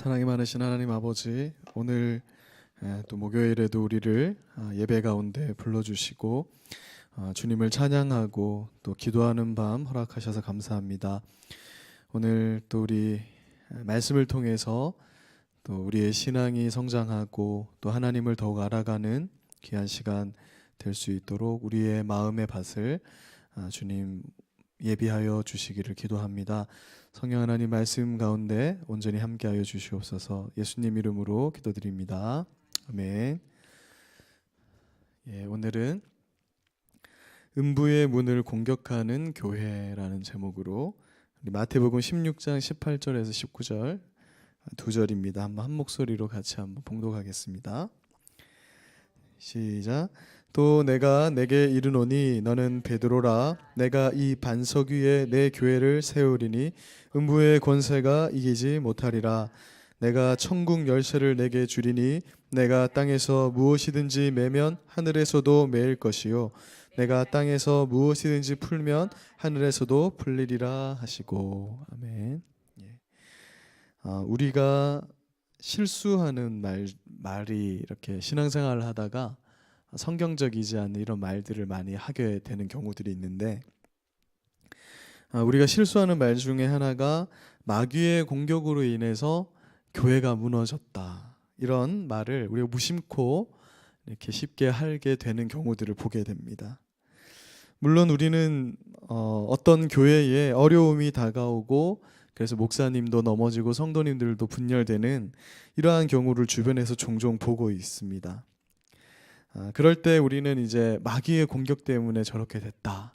사랑이 많으신 하나님 아버지, 오늘 또 목요일에도 우리를 예배 가운데 불러주시고 주님을 찬양하고 또 기도하는 밤 허락하셔서 감사합니다. 오늘 또 우리 말씀을 통해서 또 우리의 신앙이 성장하고 또 하나님을 더욱 알아가는 귀한 시간 될 수 있도록 우리의 마음의 밭을 주님 예비하여 주시기를 기도합니다. 성령 하나님 말씀 가운데 온전히 함께하여 주시옵소서. 예수님 이름으로 기도드립니다. 아멘. 오늘은 음부의 문을 공격하는 교회라는 제목으로 마태복음 16장 18절에서 19절 두 절입니다. 한번 한 목소리로 같이 한번 봉독하겠습니다. 시작. 또 내가 내게 이르노니 너는 베드로라. 내가 이 반석 위에 내 교회를 세우리니 음부의 권세가 이기지 못하리라. 내가 천국 열쇠를 내게 주리니 내가 땅에서 무엇이든지 매면 하늘에서도 매일 것이요 내가 땅에서 무엇이든지 풀면 하늘에서도 풀리리라 하시고. 아멘. 우리가 실수하는 말이 이렇게 신앙생활을 하다가 성경적이지 않은 이런 말들을 많이 하게 되는 경우들이 있는데, 우리가 실수하는 말 중에 하나가 마귀의 공격으로 인해서 교회가 무너졌다, 이런 말을 우리가 무심코 이렇게 쉽게 하게 되는 경우들을 보게 됩니다. 물론 우리는 어떤 교회에 어려움이 다가오고 그래서 목사님도 넘어지고 성도님들도 분열되는 이러한 경우를 주변에서 종종 보고 있습니다. 그럴 때 우리는 이제 마귀의 공격 때문에 저렇게 됐다,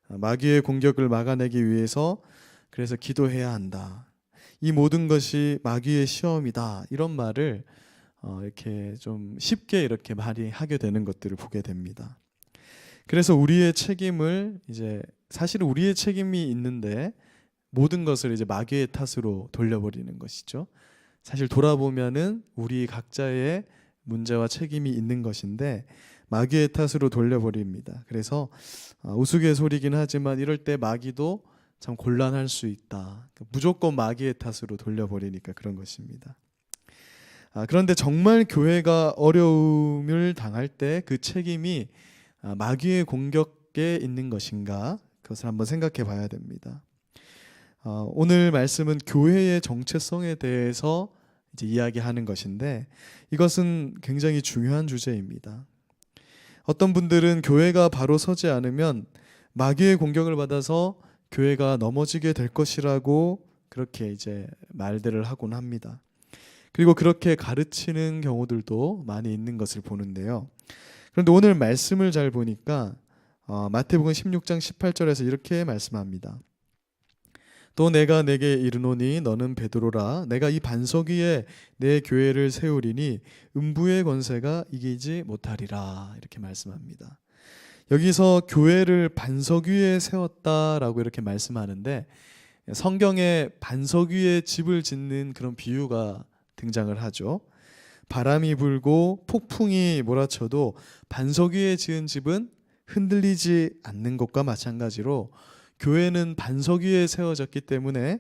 마귀의 공격을 막아내기 위해서 그래서 기도해야 한다, 이 모든 것이 마귀의 시험이다, 이런 말을 이렇게 좀 쉽게 이렇게 많이 하게 되는 것들을 보게 됩니다. 그래서 우리의 책임을 이제 사실 우리의 책임이 있는데 모든 것을 이제 마귀의 탓으로 돌려버리는 것이죠. 사실 돌아보면은 우리 각자의 문제와 책임이 있는 것인데 마귀의 탓으로 돌려버립니다. 그래서 우스갯소리긴 하지만 이럴 때 마귀도 참 곤란할 수 있다. 무조건 마귀의 탓으로 돌려버리니까 그런 것입니다. 그런데 정말 교회가 어려움을 당할 때 그 책임이 마귀의 공격에 있는 것인가, 그것을 한번 생각해 봐야 됩니다. 오늘 말씀은 교회의 정체성에 대해서 이제 이야기하는 것인데, 이것은 굉장히 중요한 주제입니다. 어떤 분들은 교회가 바로 서지 않으면 마귀의 공격을 받아서 교회가 넘어지게 될 것이라고 그렇게 이제 말들을 하곤 합니다. 그리고 그렇게 가르치는 경우들도 많이 있는 것을 보는데요. 그런데 오늘 말씀을 잘 보니까 마태복음 16장 18절에서 이렇게 말씀합니다. 또 내가 내게 이르노니 너는 베드로라. 내가 이 반석 위에 내 교회를 세우리니 음부의 권세가 이기지 못하리라. 이렇게 말씀합니다. 여기서 교회를 반석 위에 세웠다라고 이렇게 말씀하는데, 성경에 반석 위에 집을 짓는 그런 비유가 등장을 하죠. 바람이 불고 폭풍이 몰아쳐도 반석 위에 지은 집은 흔들리지 않는 것과 마찬가지로 교회는 반석 위에 세워졌기 때문에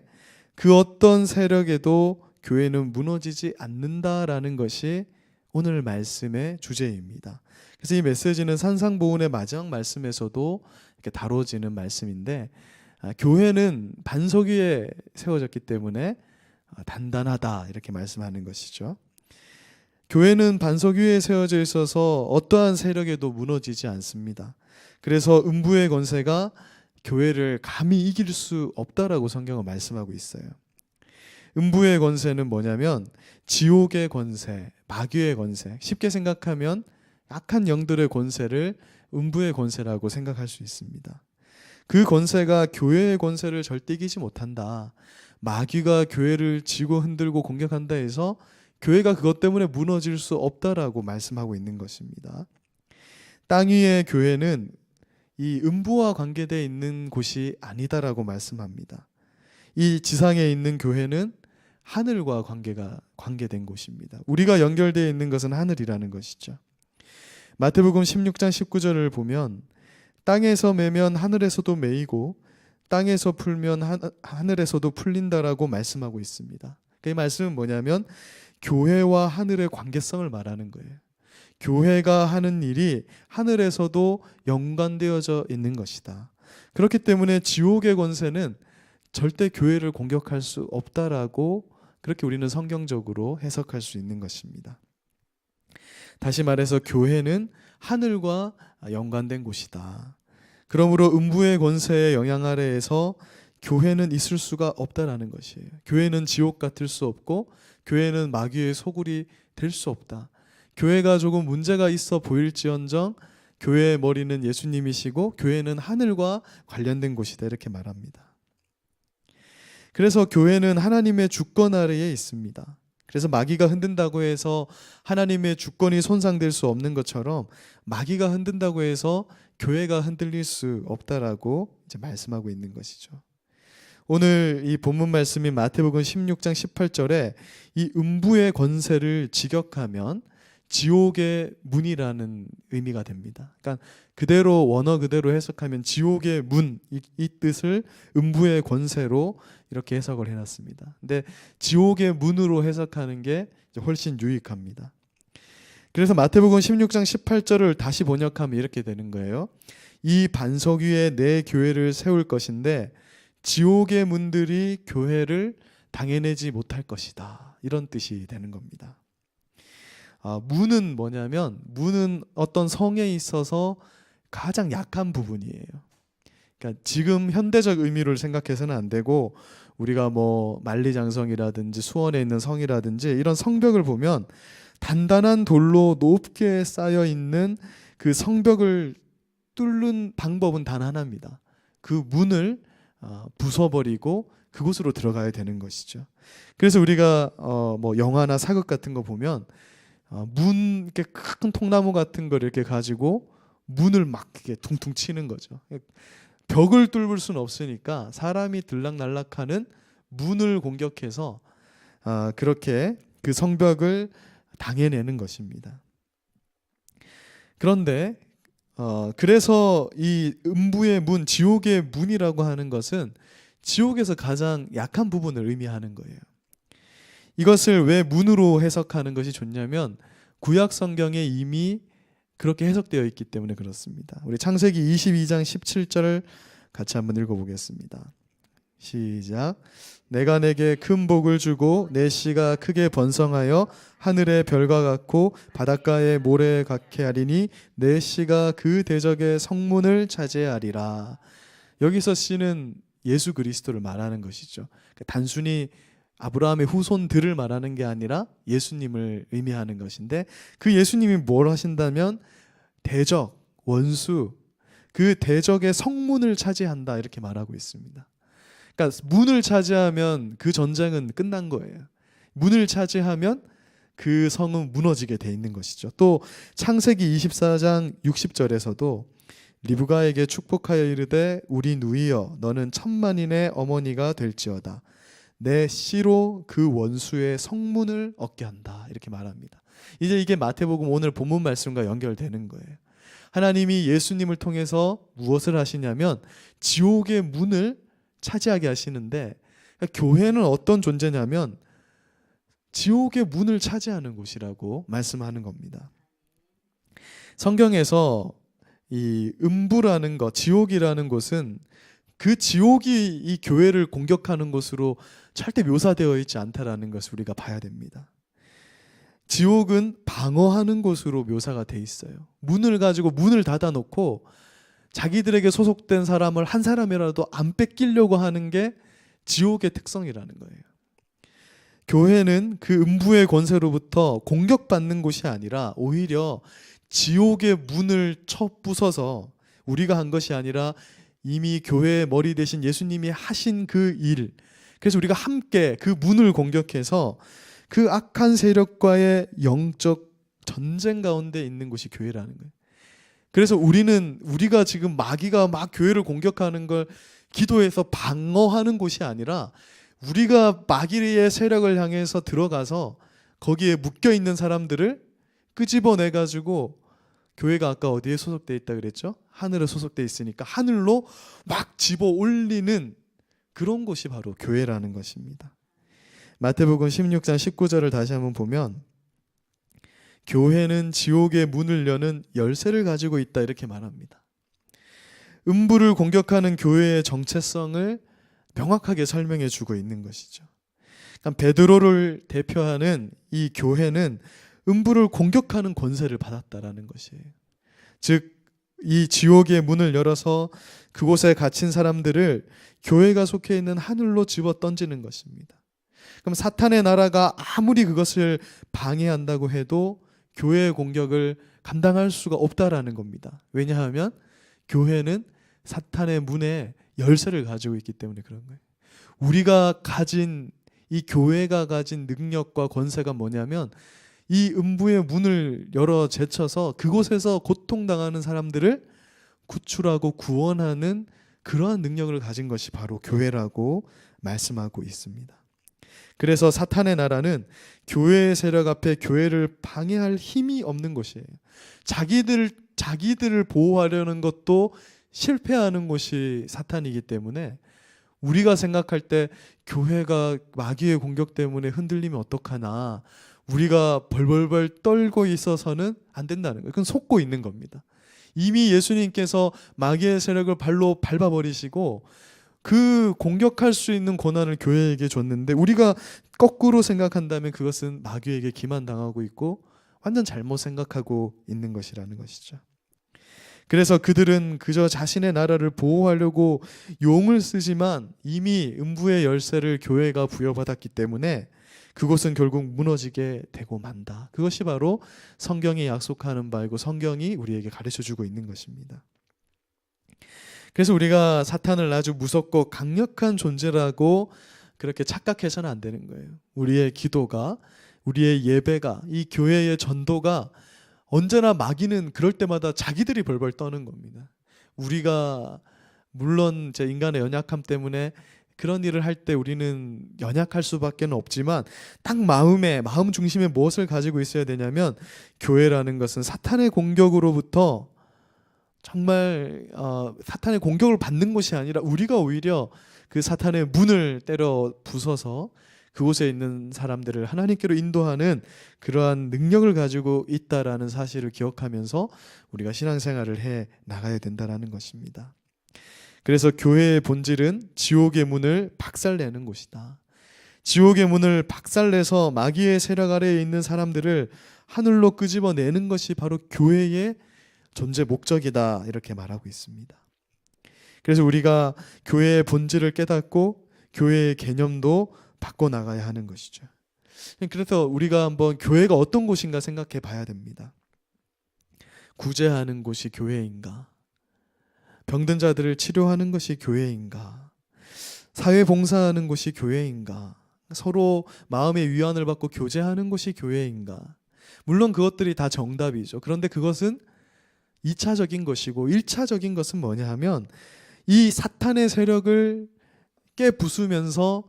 그 어떤 세력에도 교회는 무너지지 않는다라는 것이 오늘 말씀의 주제입니다. 그래서 이 메시지는 산상보훈의 마지막 말씀에서도 이렇게 다뤄지는 말씀인데, 교회는 반석 위에 세워졌기 때문에 단단하다, 이렇게 말씀하는 것이죠. 교회는 반석 위에 세워져 있어서 어떠한 세력에도 무너지지 않습니다. 그래서 음부의 권세가 교회를 감히 이길 수 없다라고 성경은 말씀하고 있어요. 음부의 권세는 뭐냐면 지옥의 권세, 마귀의 권세, 쉽게 생각하면 악한 영들의 권세를 음부의 권세라고 생각할 수 있습니다. 그 권세가 교회의 권세를 절대 이기지 못한다, 마귀가 교회를 쥐고 흔들고 공격한다 해서 교회가 그것 때문에 무너질 수 없다라고 말씀하고 있는 것입니다. 땅 위의 교회는 이 음부와 관계되어 있는 곳이 아니다라고 말씀합니다. 이 지상에 있는 교회는 하늘과 관계된 곳입니다. 우리가 연결되어 있는 것은 하늘이라는 것이죠. 마태복음 16장 19절을 보면 땅에서 매면 하늘에서도 매이고 땅에서 풀면 하늘에서도 풀린다라고 말씀하고 있습니다. 이 말씀은 뭐냐면 교회와 하늘의 관계성을 말하는 거예요. 교회가 하는 일이 하늘에서도 연관되어져 있는 것이다. 그렇기 때문에 지옥의 권세는 절대 교회를 공격할 수 없다라고 그렇게 우리는 성경적으로 해석할 수 있는 것입니다. 다시 말해서 교회는 하늘과 연관된 곳이다. 그러므로 음부의 권세의 영향 아래에서 교회는 있을 수가 없다라는 것이에요. 교회는 지옥 같을 수 없고 교회는 마귀의 소굴이 될 수 없다. 교회가 조금 문제가 있어 보일지언정 교회의 머리는 예수님이시고 교회는 하늘과 관련된 곳이다 이렇게 말합니다. 그래서 교회는 하나님의 주권 아래에 있습니다. 그래서 마귀가 흔든다고 해서 하나님의 주권이 손상될 수 없는 것처럼 마귀가 흔든다고 해서 교회가 흔들릴 수 없다라고 이제 말씀하고 있는 것이죠. 오늘 이 본문 말씀인 마태복음 16장 18절에 이 음부의 권세를 직역하면 지옥의 문이라는 의미가 됩니다. 그러니까 그대로 원어 그대로 해석하면 지옥의 문 이 뜻을 음부의 권세로 이렇게 해석을 해놨습니다. 근데 지옥의 문으로 해석하는 게 훨씬 유익합니다. 그래서 마태복음 16장 18절을 다시 번역하면 이렇게 되는 거예요. 이 반석 위에 내 교회를 세울 것인데 지옥의 문들이 교회를 당해내지 못할 것이다. 이런 뜻이 되는 겁니다. 문은 뭐냐면 문은 어떤 성에 있어서 가장 약한 부분이에요. 그러니까 지금 현대적 의미를 생각해서는 안 되고 우리가 뭐 만리장성이라든지 수원에 있는 성이라든지 이런 성벽을 보면 단단한 돌로 높게 쌓여 있는 그 성벽을 뚫는 방법은 단 하나입니다. 그 문을 부숴버리고 그곳으로 들어가야 되는 것이죠. 그래서 우리가 뭐 영화나 사극 같은 거 보면 문 이렇게 큰 통나무 같은 걸 이렇게 가지고 문을 막 이렇게 퉁퉁 치는 거죠. 벽을 뚫을 수는 없으니까 사람이 들락날락하는 문을 공격해서 그렇게 그 성벽을 당해내는 것입니다. 그런데 그래서 이 음부의 문, 지옥의 문이라고 하는 것은 지옥에서 가장 약한 부분을 의미하는 거예요. 이것을 왜 문으로 해석하는 것이 좋냐면 구약 성경에 이미 그렇게 해석되어 있기 때문에 그렇습니다. 우리 창세기 22장 17절을 같이 한번 읽어보겠습니다. 시작. 내가 내게 큰 복을 주고 내 씨가 크게 번성하여 하늘의 별과 같고 바닷가의 모래 같게 하리니 내 씨가 그 대적의 성문을 차지하리라. 여기서 씨는 예수 그리스도를 말하는 것이죠. 단순히 아브라함의 후손들을 말하는 게 아니라 예수님을 의미하는 것인데 그 예수님이 뭘 하신다면 대적, 원수, 그 대적의 성문을 차지한다 이렇게 말하고 있습니다. 그러니까 문을 차지하면 그 전쟁은 끝난 거예요. 문을 차지하면 그 성은 무너지게 돼 있는 것이죠. 또 창세기 24장 60절에서도 리브가에게 축복하여 이르되 우리 누이여 너는 천만인의 어머니가 될지어다. 내 씨로 그 원수의 성문을 얻게 한다 이렇게 말합니다. 이제 이게 마태복음 오늘 본문 말씀과 연결되는 거예요. 하나님이 예수님을 통해서 무엇을 하시냐면 지옥의 문을 차지하게 하시는데 교회는 어떤 존재냐면 지옥의 문을 차지하는 곳이라고 말씀하는 겁니다. 성경에서 이 음부라는 것, 지옥이라는 곳은 그 지옥이 이 교회를 공격하는 것으로 절대 묘사되어 있지 않다라는 것을 우리가 봐야 됩니다. 지옥은 방어하는 곳으로 묘사가 돼 있어요. 문을 가지고 문을 닫아놓고 자기들에게 소속된 사람을 한 사람이라도 안 뺏기려고 하는 게 지옥의 특성이라는 거예요. 교회는 그 음부의 권세로부터 공격받는 곳이 아니라 오히려 지옥의 문을 쳐 부숴서 우리가 한 것이 아니라 이미 교회의 머리 대신 예수님이 하신 그 일, 그래서 우리가 함께 그 문을 공격해서 그 악한 세력과의 영적 전쟁 가운데 있는 곳이 교회라는 거예요. 그래서 우리가 지금 마귀가 막 교회를 공격하는 걸 기도해서 방어하는 곳이 아니라 우리가 마귀의 세력을 향해서 들어가서 거기에 묶여 있는 사람들을 끄집어내 가지고 교회가 아까 어디에 소속돼 있다 그랬죠? 하늘에 소속돼 있으니까 하늘로 막 집어 올리는 그런 곳이 바로 교회라는 것입니다. 마태복음 16장 19절을 다시 한번 보면 교회는 지옥의 문을 여는 열쇠를 가지고 있다 이렇게 말합니다. 음부를 공격하는 교회의 정체성을 명확하게 설명해 주고 있는 것이죠. 그러니까 베드로를 대표하는 이 교회는 음부를 공격하는 권세를 받았다라는 것이에요. 즉, 이 지옥의 문을 열어서 그곳에 갇힌 사람들을 교회가 속해 있는 하늘로 집어 던지는 것입니다. 그럼 사탄의 나라가 아무리 그것을 방해한다고 해도 교회의 공격을 감당할 수가 없다라는 겁니다. 왜냐하면 교회는 사탄의 문에 열쇠를 가지고 있기 때문에 그런 거예요. 우리가 가진 이 교회가 가진 능력과 권세가 뭐냐면 이 음부의 문을 열어 제쳐서 그곳에서 고통당하는 사람들을 구출하고 구원하는 그러한 능력을 가진 것이 바로 교회라고 말씀하고 있습니다. 그래서 사탄의 나라는 교회의 세력 앞에 교회를 방해할 힘이 없는 것이에요. 자기들을 보호하려는 것도 실패하는 것이 사탄이기 때문에 우리가 생각할 때 교회가 마귀의 공격 때문에 흔들리면 어떡하나, 우리가 벌벌벌 떨고 있어서는 안 된다는 거예요. 그건 속고 있는 겁니다. 이미 예수님께서 마귀의 세력을 발로 밟아버리시고 그 공격할 수 있는 권한을 교회에게 줬는데 우리가 거꾸로 생각한다면 그것은 마귀에게 기만당하고 있고 완전 잘못 생각하고 있는 것이라는 것이죠. 그래서 그들은 그저 자신의 나라를 보호하려고 용을 쓰지만 이미 음부의 열쇠를 교회가 부여받았기 때문에 그곳은 결국 무너지게 되고 만다. 그것이 바로 성경이 약속하는 바이고 성경이 우리에게 가르쳐주고 있는 것입니다. 그래서 우리가 사탄을 아주 무섭고 강력한 존재라고 그렇게 착각해서는 안 되는 거예요. 우리의 기도가, 우리의 예배가, 이 교회의 전도가 언제나 마귀는 그럴 때마다 자기들이 벌벌 떠는 겁니다. 우리가 물론 제 인간의 연약함 때문에 그런 일을 할 때 우리는 연약할 수밖에 없지만 딱 마음 중심에 무엇을 가지고 있어야 되냐면 교회라는 것은 사탄의 공격으로부터 정말 사탄의 공격을 받는 것이 아니라 우리가 오히려 그 사탄의 문을 때려 부숴서 그곳에 있는 사람들을 하나님께로 인도하는 그러한 능력을 가지고 있다라는 사실을 기억하면서 우리가 신앙생활을 해 나가야 된다라는 것입니다. 그래서 교회의 본질은 지옥의 문을 박살내는 곳이다. 지옥의 문을 박살내서 마귀의 세력 아래에 있는 사람들을 하늘로 끄집어내는 것이 바로 교회의 존재 목적이다 이렇게 말하고 있습니다. 그래서 우리가 교회의 본질을 깨닫고 교회의 개념도 바꿔나가야 하는 것이죠. 그래서 우리가 한번 교회가 어떤 곳인가 생각해 봐야 됩니다. 구제하는 곳이 교회인가? 병든 자들을 치료하는 것이 교회인가? 사회 봉사하는 곳이 교회인가? 서로 마음의 위안을 받고 교제하는 것이 교회인가? 물론 그것들이 다 정답이죠. 그런데 그것은 2차적인 것이고 1차적인 것은 뭐냐 하면 이 사탄의 세력을 깨부수면서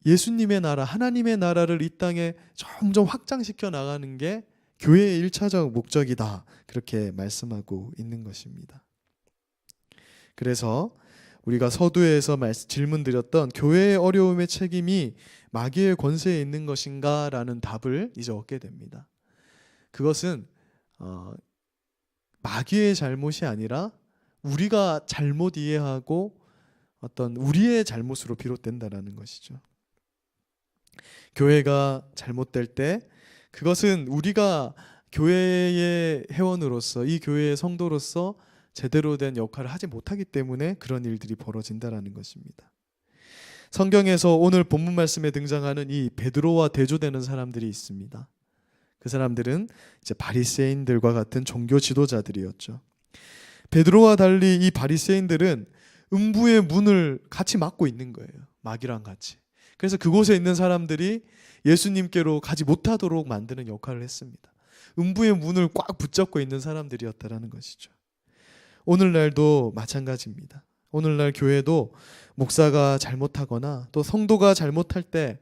예수님의 나라, 하나님의 나라를 이 땅에 점점 확장시켜 나가는 게 교회의 1차적 목적이다. 그렇게 말씀하고 있는 것입니다. 그래서 우리가 서두에서 질문드렸던 교회의 어려움의 책임이 마귀의 권세에 있는 것인가? 라는 답을 이제 얻게 됩니다. 그것은 마귀의 잘못이 아니라 우리가 잘못 이해하고 어떤 우리의 잘못으로 비롯된다라는 것이죠. 교회가 잘못될 때 그것은 우리가 교회의 회원으로서 이 교회의 성도로서 제대로 된 역할을 하지 못하기 때문에 그런 일들이 벌어진다라는 것입니다. 성경에서 오늘 본문 말씀에 등장하는 이 베드로와 대조되는 사람들이 있습니다. 그 사람들은 이제 바리새인들과 같은 종교 지도자들이었죠. 베드로와 달리 이 바리새인들은 음부의 문을 같이 막고 있는 거예요. 마귀랑 같이. 그래서 그곳에 있는 사람들이 예수님께로 가지 못하도록 만드는 역할을 했습니다. 음부의 문을 꽉 붙잡고 있는 사람들이었다라는 것이죠. 오늘날도 마찬가지입니다. 오늘날 교회도 목사가 잘못하거나 또 성도가 잘못할 때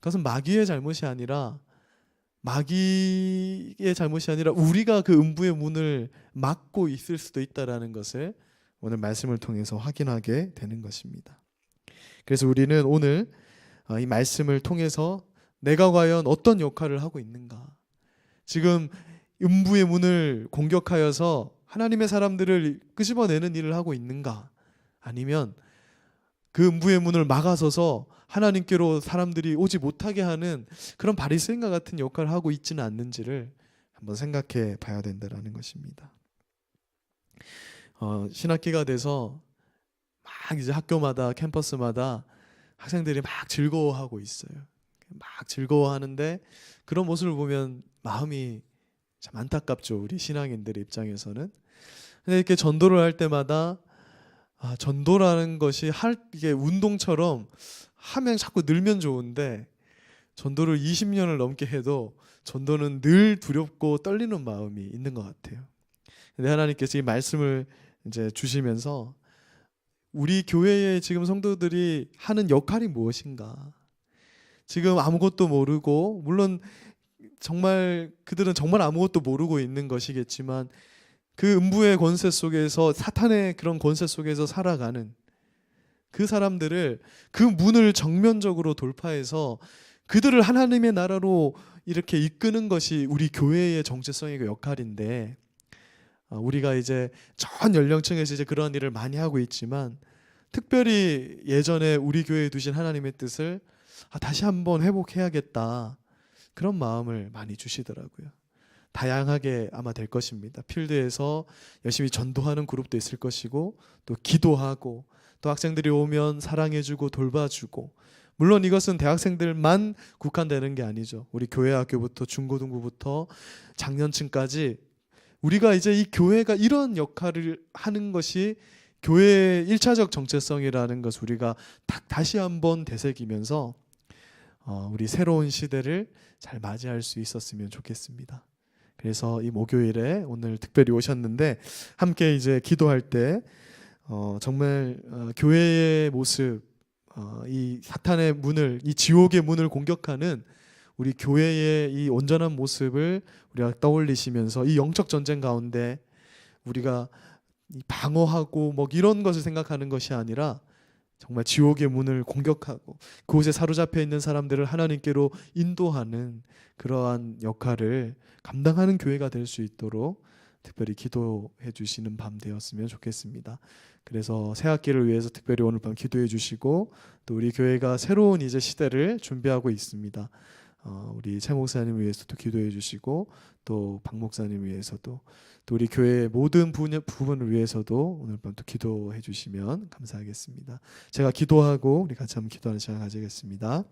그것은 마귀의 잘못이 아니라 우리가 그 음부의 문을 막고 있을 수도 있다라는 것을 오늘 말씀을 통해서 확인하게 되는 것입니다. 그래서 우리는 오늘 이 말씀을 통해서 내가 과연 어떤 역할을 하고 있는가? 지금 음부의 문을 공격하여서 하나님의 사람들을 끄집어내는 일을 하고 있는가? 아니면 그 음부의 문을 막아서서 하나님께로 사람들이 오지 못하게 하는 그런 바리새인과 같은 역할을 하고 있지는 않는지를 한번 생각해 봐야 된다는 것입니다. 신학기가 돼서 막 이제 학교마다 캠퍼스마다 학생들이 막 즐거워하고 있어요. 막 즐거워하는데 그런 모습을 보면 마음이 참 안타깝죠. 우리 신앙인들의 입장에서는. 근데 이렇게 전도를 할 때마다 전도라는 것이 이게 운동처럼 하면 자꾸 늘면 좋은데 전도를 20년을 넘게 해도 전도는 늘 두렵고 떨리는 마음이 있는 것 같아요. 근데 하나님께서 이 말씀을 이제 주시면서 우리 교회의 지금 성도들이 하는 역할이 무엇인가? 지금 아무것도 모르고, 물론 정말 그들은 정말 아무것도 모르고 있는 것이겠지만 그 음부의 권세 속에서, 사탄의 그런 권세 속에서 살아가는 그 사람들을, 그 문을 정면적으로 돌파해서 그들을 하나님의 나라로 이렇게 이끄는 것이 우리 교회의 정체성이고 역할인데, 우리가 이제 전 연령층에서 이제 그런 일을 많이 하고 있지만 특별히 예전에 우리 교회에 두신 하나님의 뜻을 다시 한번 회복해야겠다, 그런 마음을 많이 주시더라고요. 다양하게 아마 될 것입니다. 필드에서 열심히 전도하는 그룹도 있을 것이고, 또 기도하고, 또 학생들이 오면 사랑해주고 돌봐주고, 물론 이것은 대학생들만 국한되는 게 아니죠. 우리 교회 학교부터 중고등부부터 장년층까지 우리가 이제 이 교회가 이런 역할을 하는 것이 교회의 1차적 정체성이라는 것을 우리가 다시 한번 되새기면서 우리 새로운 시대를 잘 맞이할 수 있었으면 좋겠습니다. 그래서 이 목요일에 오늘 특별히 오셨는데 함께 이제 기도할 때 정말 교회의 모습, 이 사탄의 문을, 이 지옥의 문을 공격하는 우리 교회의 이 온전한 모습을 우리가 떠올리시면서 이 영적 전쟁 가운데 우리가 방어하고 뭐 이런 것을 생각하는 것이 아니라 정말 지옥의 문을 공격하고 그곳에 사로잡혀 있는 사람들을 하나님께로 인도하는 그러한 역할을 감당하는 교회가 될 수 있도록 특별히 기도해 주시는 밤 되었으면 좋겠습니다. 그래서 새 학기를 위해서 특별히 오늘 밤 기도해 주시고, 또 우리 교회가 새로운 이제 시대를 준비하고 있습니다. 우리 최 목사님 위해서도 기도해 주시고, 또 박 목사님 위해서도, 또 우리 교회의 모든 부분을 위해서도 오늘 밤 또 기도해 주시면 감사하겠습니다. 제가 기도하고 우리 같이 한번 기도하는 시간 가지겠습니다.